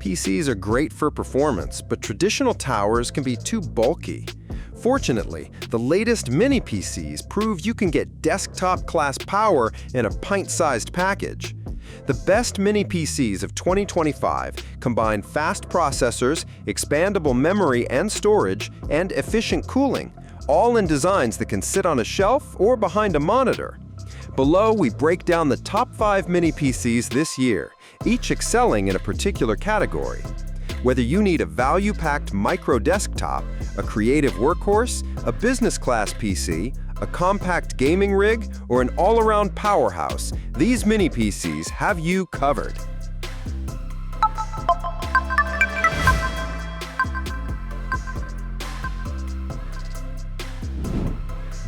PCs are great for performance, but traditional towers can be too bulky. Fortunately, the latest Mini PCs prove you can get desktop-class power in a pint-sized package. The best Mini PCs of 2025 combine fast processors, expandable memory and storage, and efficient cooling, all in designs that can sit on a shelf or behind a monitor. Below, we break down the top 5 Mini PCs this year, each excelling in a particular category. Whether you need a value-packed micro desktop, a creative workhorse, a business-class PC, a compact gaming rig, or an all-around powerhouse, these Mini PCs have you covered.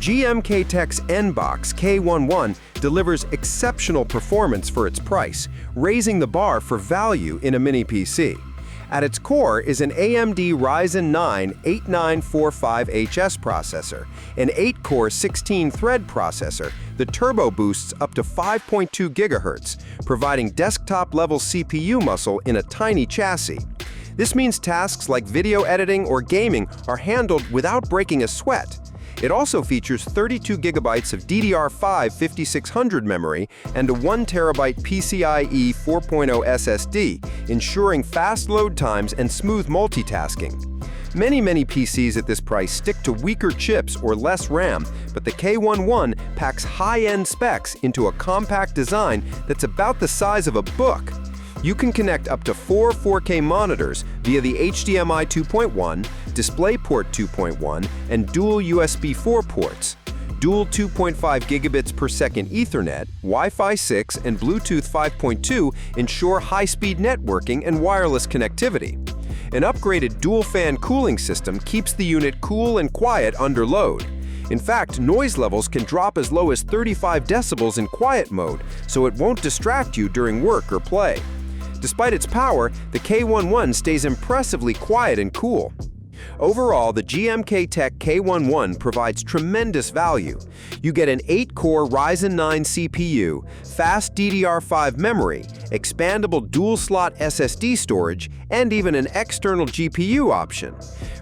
GMKtec's N-Box K11 delivers exceptional performance for its price, raising the bar for value in a Mini PC. At its core is an AMD Ryzen 9 8945HS processor, an 8-core 16-thread processor that turbo boosts up to 5.2 GHz, providing desktop-level CPU muscle in a tiny chassis. This means tasks like video editing or gaming are handled without breaking a sweat. It also features 32 GB of DDR5 5600 memory and a 1 TB PCIe 4.0 SSD, ensuring fast load times and smooth multitasking. Many PCs at this price stick to weaker chips or less RAM, but the K11 packs high-end specs into a compact design that's about the size of a book. You can connect up to 4 4K monitors via the HDMI 2.1, DisplayPort 2.1, and dual USB 4 ports. Dual 2.5 gigabits per second Ethernet, Wi-Fi 6, and Bluetooth 5.2 ensure high-speed networking and wireless connectivity. An upgraded dual-fan cooling system keeps the unit cool and quiet under load. In fact, noise levels can drop as low as 35 decibels in quiet mode, so it won't distract you during work or play. Despite its power, the K11 stays impressively quiet and cool. Overall, the GMKtec K11 provides tremendous value. You get an 8-core Ryzen 9 CPU, fast DDR5 memory, expandable dual-slot SSD storage, and even an external GPU option.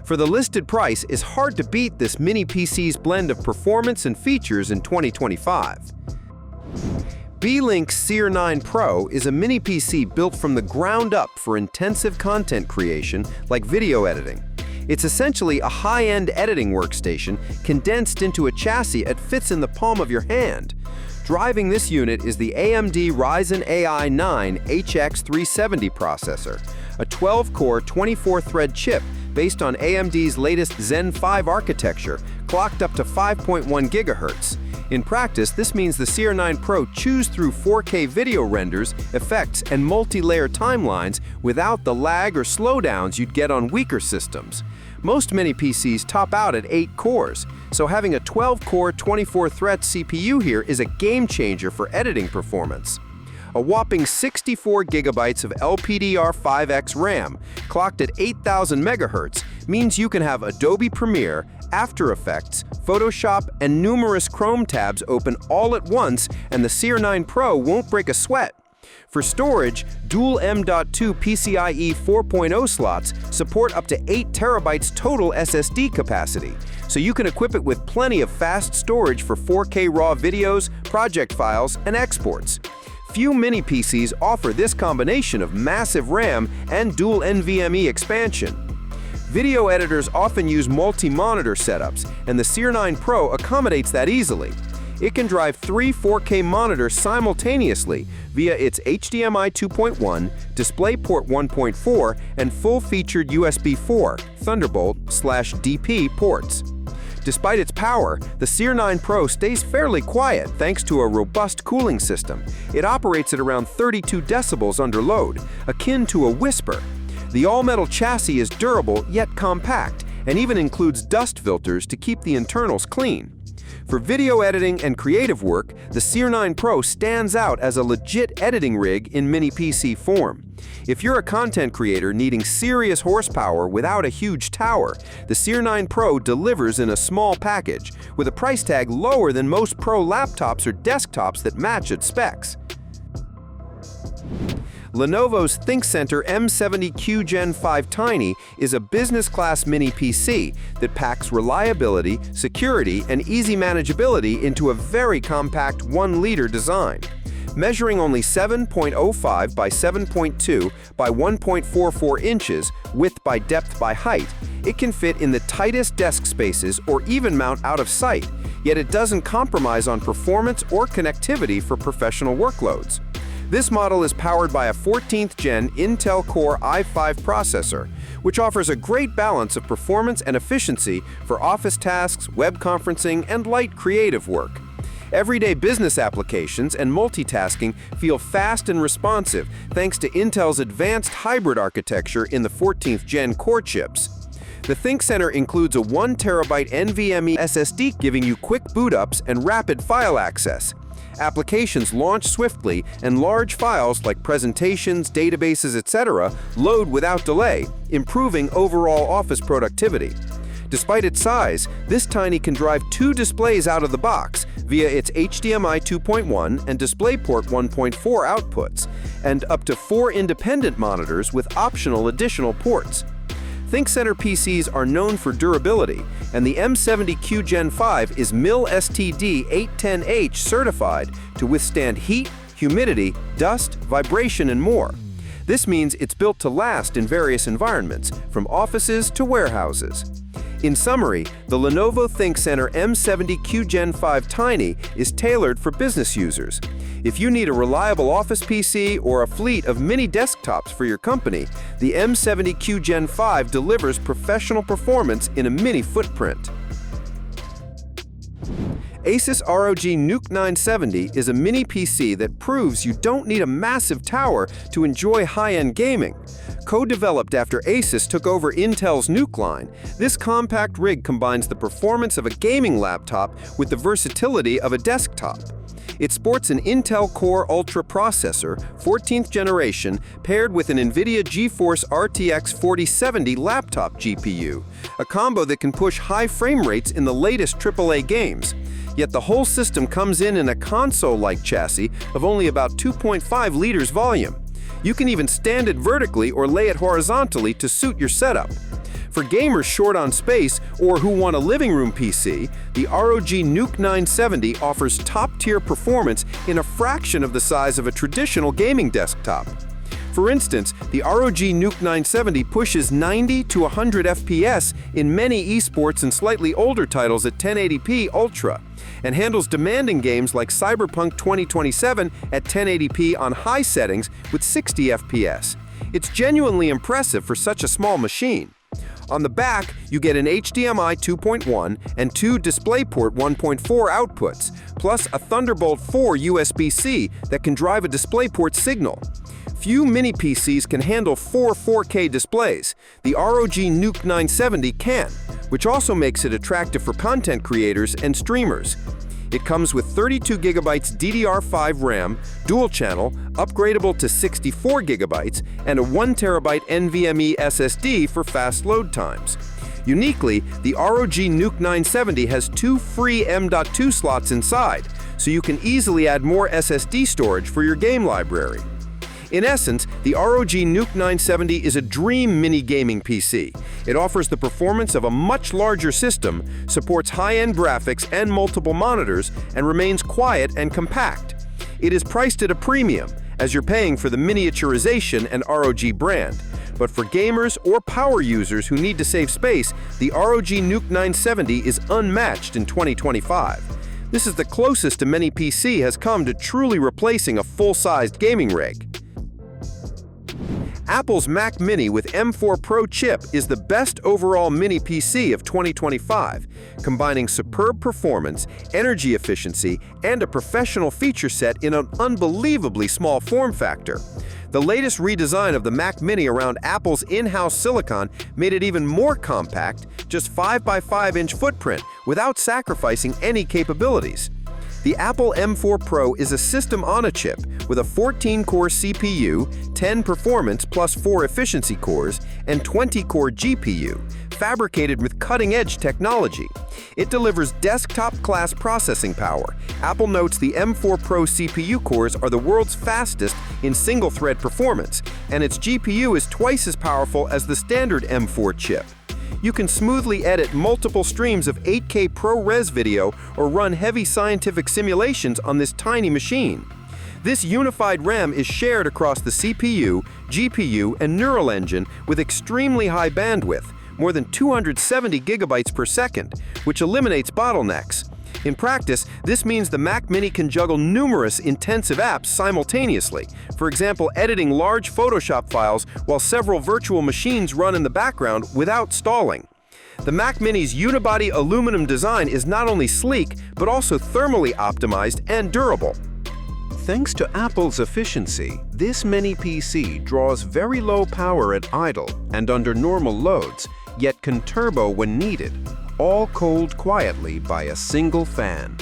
For the listed price, it's hard to beat this Mini PC's blend of performance and features in 2025. Beelink's SE9 Pro is a Mini PC built from the ground up for intensive content creation like video editing. It's essentially a high-end editing workstation condensed into a chassis that fits in the palm of your hand. Driving this unit is the AMD Ryzen AI 9 HX370 processor, a 12-core 24-thread chip based on AMD's latest Zen 5 architecture, clocked up to 5.1 GHz. In practice, this means the SE9 Pro chews through 4K video renders, effects, and multi-layer timelines without the lag or slowdowns you'd get on weaker systems. Most Mini PCs top out at 8 cores, so having a 12-core 24-thread CPU here is a game-changer for editing performance. A whopping 64 GB of LPDDR5X RAM, clocked at 8,000 MHz, means you can have Adobe Premiere, After Effects, Photoshop, and numerous Chrome tabs open all at once, and the SE9 Pro won't break a sweat. For storage, dual M.2 PCIe 4.0 slots support up to 8 TB total SSD capacity, so you can equip it with plenty of fast storage for 4K RAW videos, project files, and exports. Few Mini PCs offer this combination of massive RAM and dual NVMe expansion. Video editors often use multi-monitor setups, and the SE9 Pro accommodates that easily. It can drive 3 4K monitors simultaneously via its HDMI 2.1, DisplayPort 1.4, and full-featured USB 4, Thunderbolt/DP ports. Despite its power, the SE9 Pro stays fairly quiet thanks to a robust cooling system. It operates at around 32 decibels under load, akin to a whisper. The all-metal chassis is durable yet compact, and even includes dust filters to keep the internals clean. For video editing and creative work, the SE9 Pro stands out as a legit editing rig in Mini PC form. If you're a content creator needing serious horsepower without a huge tower, the SE9 Pro delivers in a small package, with a price tag lower than most Pro laptops or desktops that match its specs. Lenovo's ThinkCentre M70Q Gen 5 Tiny is a business-class mini PC that packs reliability, security, and easy manageability into a very compact 1-liter design. Measuring only 7.05 by 7.2 by 1.44 inches, width by depth by height, it can fit in the tightest desk spaces or even mount out of sight, yet it doesn't compromise on performance or connectivity for professional workloads. This model is powered by a 14th Gen Intel Core i5 processor, which offers a great balance of performance and efficiency for office tasks, web conferencing, and light creative work. Everyday business applications and multitasking feel fast and responsive thanks to Intel's advanced hybrid architecture in the 14th Gen Core chips. The ThinkCentre includes a 1TB NVMe SSD, giving you quick boot-ups and rapid file access. Applications launch swiftly, and large files like presentations, databases, etc. load without delay, improving overall office productivity. Despite its size, this Tiny can drive 2 displays out of the box via its HDMI 2.1 and DisplayPort 1.4 outputs, and up to 4 independent monitors with optional additional ports. ThinkCentre PCs are known for durability, and the M70Q Gen 5 is MIL-STD 810H certified to withstand heat, humidity, dust, vibration, and more. This means it's built to last in various environments, from offices to warehouses. In summary, the Lenovo ThinkCentre M70Q Gen 5 Tiny is tailored for business users. If you need a reliable office PC or a fleet of mini desktops for your company, the M70Q Gen 5 delivers professional performance in a mini footprint. Asus ROG NUC 970 is a mini PC that proves you don't need a massive tower to enjoy high-end gaming. Co-developed after Asus took over Intel's NUC line, this compact rig combines the performance of a gaming laptop with the versatility of a desktop. It sports an Intel Core Ultra processor, 14th generation, paired with an NVIDIA GeForce RTX 4070 laptop GPU, a combo that can push high frame rates in the latest AAA games. Yet the whole system comes in a console-like chassis of only about 2.5 liters volume. You can even stand it vertically or lay it horizontally to suit your setup. For gamers short on space or who want a living room PC, the ROG NUC 970 offers top-tier performance in a fraction of the size of a traditional gaming desktop. For instance, the ROG NUC 970 pushes 90 to 100 FPS in many esports and slightly older titles at 1080p Ultra, and handles demanding games like Cyberpunk 2027 at 1080p on high settings with 60 FPS. It's genuinely impressive for such a small machine. On the back, you get an HDMI 2.1 and 2 DisplayPort 1.4 outputs, plus a Thunderbolt 4 USB-C that can drive a DisplayPort signal. Few mini PCs can handle 4 4K displays. The ROG NUC 970 can, which also makes it attractive for content creators and streamers. It comes with 32GB DDR5 RAM, dual-channel, upgradable to 64GB, and a 1TB NVMe SSD for fast load times. Uniquely, the ROG NUC 970 has 2 free M.2 slots inside, so you can easily add more SSD storage for your game library. In essence, the ROG NUC 970 is a dream mini gaming PC. It offers the performance of a much larger system, supports high-end graphics and multiple monitors, and remains quiet and compact. It is priced at a premium, as you're paying for the miniaturization and ROG brand. But for gamers or power users who need to save space, the ROG NUC 970 is unmatched in 2025. This is the closest a mini PC has come to truly replacing a full-sized gaming rig. Apple's Mac Mini with M4 Pro chip is the best overall mini PC of 2025, combining superb performance, energy efficiency, and a professional feature set in an unbelievably small form factor. The latest redesign of the Mac Mini around Apple's in-house silicon made it even more compact, just 5 by 5-inch footprint, without sacrificing any capabilities. The Apple M4 Pro is a system on a chip with a 14-core CPU, 10 performance plus 4 efficiency cores, and 20-core GPU, fabricated with cutting-edge technology. It delivers desktop-class processing power. Apple notes the M4 Pro CPU cores are the world's fastest in single-thread performance, and its GPU is twice as powerful as the standard M4 chip. You can smoothly edit multiple streams of 8K ProRes video or run heavy scientific simulations on this tiny machine. This unified RAM is shared across the CPU, GPU, and neural engine with extremely high bandwidth, more than 270 gigabytes per second, which eliminates bottlenecks. In practice, this means the Mac Mini can juggle numerous intensive apps simultaneously, for example, editing large Photoshop files while several virtual machines run in the background without stalling. The Mac Mini's unibody aluminum design is not only sleek, but also thermally optimized and durable. Thanks to Apple's efficiency, this Mini PC draws very low power at idle and under normal loads, yet can turbo when needed, all cooled quietly by a single fan.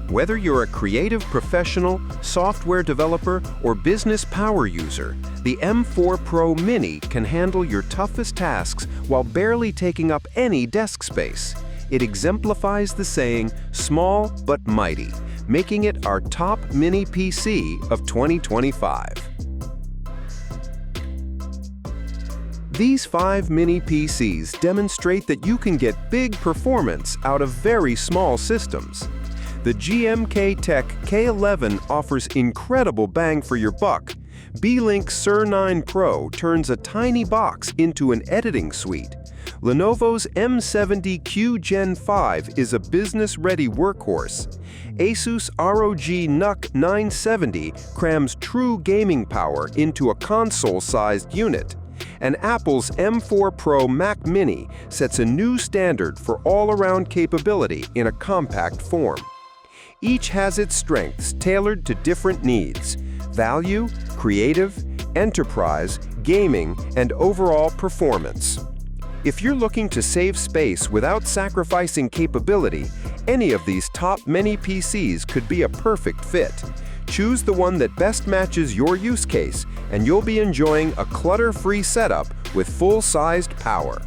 Whether you're a creative professional, software developer, or business power user, the M4 Pro Mini can handle your toughest tasks while barely taking up any desk space. It exemplifies the saying, "Small but mighty," making it our top Mini PC of 2025. These 5 Mini PCs demonstrate that you can get big performance out of very small systems. The GMKtec K11 offers incredible bang for your buck. Beelink SE9 Pro turns a tiny box into an editing suite. Lenovo's M70Q Gen 5 is a business-ready workhorse. Asus ROG NUC 970 crams true gaming power into a console-sized unit. And Apple's M4 Pro Mac Mini sets a new standard for all-around capability in a compact form. Each has its strengths tailored to different needs: value, creative, enterprise, gaming, and overall performance. If you're looking to save space without sacrificing capability, any of these top Mini PCs could be a perfect fit. Choose the one that best matches your use case, and you'll be enjoying a clutter-free setup with full-sized power.